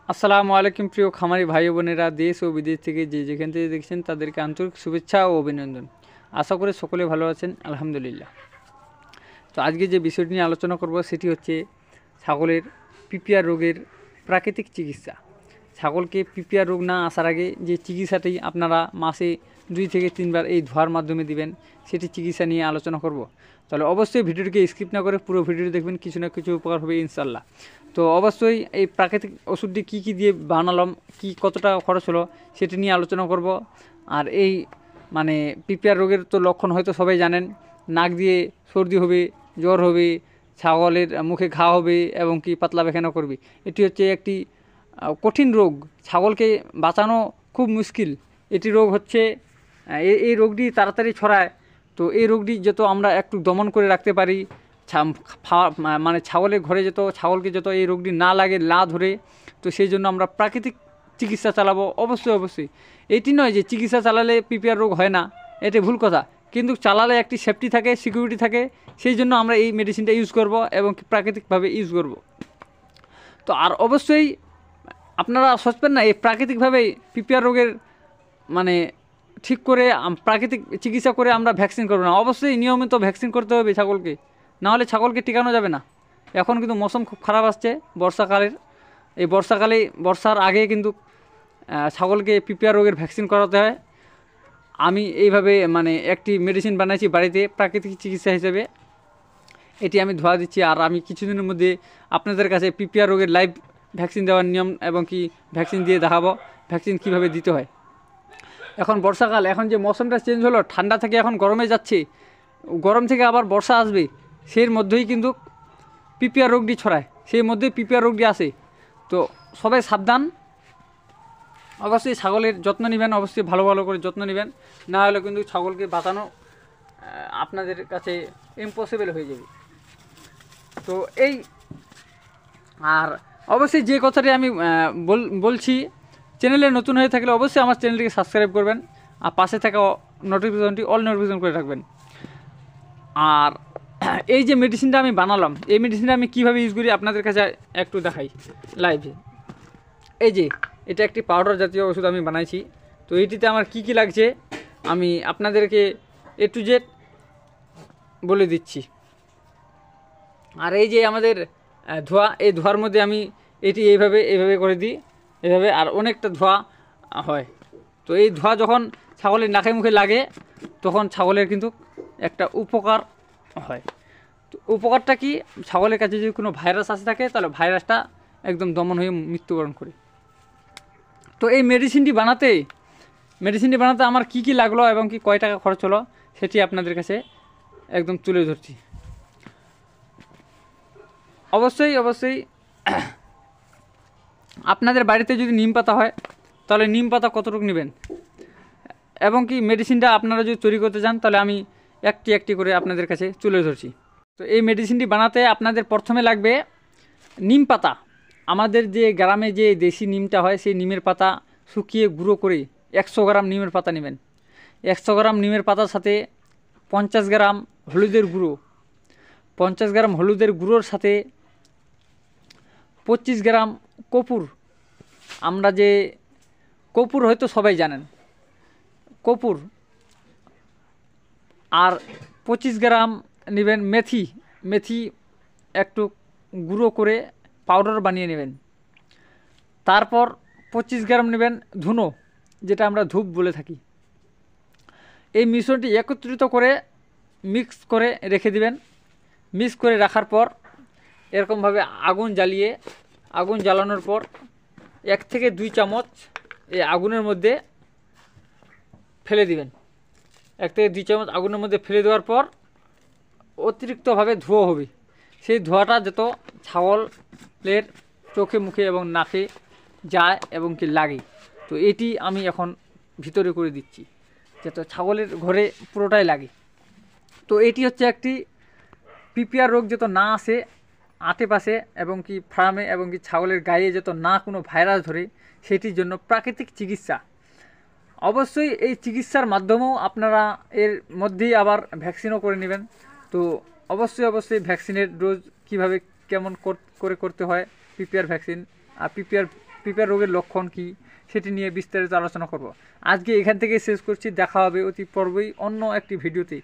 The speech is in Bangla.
আসসালামু আলাইকুম প্রিয় খামারি ভাই বোনেরা, দেশ ও বিদেশ থেকে যে যেখান থেকে দেখছেন তাদেরকে আন্তরিক শুভেচ্ছা ও অভিনন্দন। আশা করি সকলে ভালো আছেন, আলহামদুলিল্লাহ। তো আজকে যে বিষয়টি নিয়ে আলোচনা করব সেটি হচ্ছে ছাগলের পিপিআর রোগের প্রাকৃতিক চিকিৎসা। ছাগলকে পিপিআর রোগ না আসার আগে যে চিকিৎসাটি আপনারা মাসে 2 থেকে 3 বার এই ধোয়ার মাধ্যমে দিবেন, সেটি চিকিৎসা নিয়ে আলোচনা করব। তাহলে অবশ্যই ভিডিওটিকে স্কিপ না করে পুরো ভিডিওটি দেখবেন, কিছু না কিছু উপকার হবে ইনশাল্লাহ। তো অবশ্যই এই প্রাকৃতিক ওষুধটি কী কী দিয়ে বানালাম, কত টাকা খরচ হলো, সেটি নিয়ে আলোচনা করব। আর এই পিপিআর রোগের তো লক্ষণ হয়তো সবাই জানেন, নাক দিয়ে সর্দি হবে, জ্বর হবে, ছাগলের মুখে ঘা হবে এবং কি পাতলা পায়খানা করবে। এটি হচ্ছে একটি কঠিন রোগ, ছাগলকে বাঁচানো খুব মুশকিল। এটি রোগ হচ্ছে এই রোগটি তাড়াতাড়ি ছড়ায়। তো এই রোগটি যত আমরা একটু দমন করে রাখতে পারি, ছাগলের ঘরে ছাগলকে যত এই রোগটি না লাগে, না ধরে, তো সেই জন্য আমরা প্রাকৃতিক চিকিৎসা চালাবো অবশ্যই। এটি নয় যে চিকিৎসা চালালে পিপিআর রোগ হয় না, এটি ভুল কথা। কিন্তু চালালে একটি সেফটি থাকে, সিকিউরিটি থাকে, সেই জন্য আমরা এই মেডিসিনটা ইউজ করব এবং প্রাকৃতিকভাবে ইউজ করব। তো আর অবশ্যই আপনারা সচবেন না, এই প্রাকৃতিকভাবে পিপিআর রোগের ঠিক করে প্রাকৃতিক চিকিৎসা করে আমরা ভ্যাকসিন করব না। অবশ্যই নিয়মিত ভ্যাকসিন করতে হবে ছাগলকে, নাহলে ছাগলকে টিকানো যাবে না। এখন কিন্তু মৌসুম খুব খারাপ আসছে বর্ষাকালের, এই বর্ষার আগে কিন্তু ছাগলকে পিপিআর রোগের ভ্যাকসিন করাতে হয়। আমি এইভাবে একটি মেডিসিন বানাইছি বাড়িতে প্রাকৃতিক চিকিৎসা হিসেবে, এটি আমি ধোয়া দিচ্ছি। আর আমি কিছুদিনের মধ্যে আপনাদের কাছে পিপিআর রোগের লাইভ ভ্যাকসিন দেওয়ার নিয়ম এবং কি ভ্যাকসিন দিয়ে দেখাবো ভ্যাকসিন কীভাবে দিতে হয়। এখন বর্ষাকাল, এখন যে মৌসুমটা চেঞ্জ হলো, ঠান্ডা থেকে এখন গরমে যাচ্ছে, গরম থেকে আবার বর্ষা আসবে, সেই মধ্যেই কিন্তু পিপিআর রোগটি ছড়ায়, সেই মধ্যেই পিপিআর রোগটি আসে। তো সবাই সাবধান। অবশ্যই ছাগলের যত্ন নেবেন, অবশ্যই ভালো করে যত্ন নেবেন, না হলে কিন্তু ছাগলকে বাঁচানো আপনাদের কাছে ইম্পসিবল হয়ে যাবে। তো আর অবশ্যই যে কথাটি আমি বলছি, চ্যানেলে নতুন হয়ে থাকলে অবশ্যই আমার চ্যানেলটিকে সাবস্ক্রাইব করবেন আর পাশে থাকা নোটিফিকেশনটি অল নোটিফিকেশন করে রাখবেন। আর এই যে মেডিসিনটা আমি বানালাম, এই মেডিসিনটা আমি কীভাবে ইউজ করি আপনাদের কাছে একটু দেখাই লাইভে। এই যে এটা একটি পাউডার জাতীয় ওষুধ আমি বানাইছি। তো এইটিতে আমার কি লাগছে আমি আপনাদেরকে A to Z বলে দিচ্ছি। আর এই যে আমাদের ধোয়া, এই ধোয়ার মধ্যে আমি এটি এইভাবে করে দিই, এভাবে, আর অনেকটা ধোয়া হয়। তো এই ধোয়া যখন ছাগলের নাকে মুখে লাগে, তখন ছাগলের কিন্তু একটা উপকার হয়। তো উপকারটা কি, ছাগলের কাছে যদি কোনো ভাইরাস আসে থাকে, তাহলে ভাইরাসটা একদম দমন হয়ে মৃত্যুবরণ করে। তো এই মেডিসিনটি বানাতে আমার কি লাগলো এবং কি কয় টাকা খরচ হলো, সেটি আপনাদের কাছে একদম তুলে ধরছি। অবশ্যই আপনাদের বাড়িতে যদি নিম পাতা হয়, তাহলে নিম পাতা কতটুকু নেবেন, এবং কি মেডিসিনটা আপনারা যদি তৈরি করতে চান, তাহলে আমি একটি করে আপনাদের কাছে তুলে ধরছি। তো এই মেডিসিনটি বানাতে আপনাদের প্রথমে লাগবে নিম পাতা। আমাদের যে গ্রামে যে দেশি নিমটা হয়, সেই নিমের পাতা শুকিয়ে গুঁড়ো করে 100 গ্রাম নিমের পাতা নেবেন। 100 গ্রাম নিমের পাতার সাথে 50 গ্রাম হলুদের গুঁড়ো, 50 গ্রাম হলুদের গুঁড়োর সাথে 25 গ্রাম কর্পূর। আমরা যে কর্পূর হয়তো সবাই জানেন, কর্পূর। আর 25 গ্রাম নেবেন মেথি একটু গুঁড়ো করে পাউডার বানিয়ে নেবেন। তারপর 25 গ্রাম নেবেন ধুনো, যেটা আমরা ধূপ বলে থাকি। এই মিশ্রণটি একত্রিত করে মিক্স করে রেখে দিবেন। মিক্স করে রাখার পর এরকমভাবে আগুন জ্বালানোর পর 1 থেকে 2 চামচ এই আগুনের মধ্যে ফেলে দিবেন। 1 থেকে 2 চামচ আগুনের মধ্যে ফেলে দেওয়ার পর অতিরিক্তভাবে ধোঁয়া হবে। সেই ধোঁয়াটা যত ছাগলের চোখে মুখে এবং নাকে যায় এবং কি লাগে, তো এটি আমি এখন ভিতরে করে দিচ্ছি, যাতে ছাগলের ঘরে পুরোটাই লাগে। তো এটি হচ্ছে একটি পিপিআর রোগ যত না আসে আশেপাশে, এবং কি ফার্মে এবং কি ছাগলের গায়ে যত না কোনো ভাইরাস ধরে, সেটির জন্য প্রাকৃতিক চিকিৎসা। অবশ্যই এই চিকিৎসার মাধ্যমেও আপনারা এর মধ্যেই আবার ভ্যাকসিনও করে নেবেন। তো অবশ্যই ভ্যাকসিনের ডোজ কীভাবে কেমন করে করতে হয়, পিপিআর ভ্যাকসিন আর পিপিআর পিঁপড়া রোগের লক্ষণ কী সেটি নিয়ে বিস্তারিত আলোচনা করব। আজকে এখান থেকে শেষ করছি, দেখা হবে অতি পূর্বেই অন্য একটি ভিডিওতে।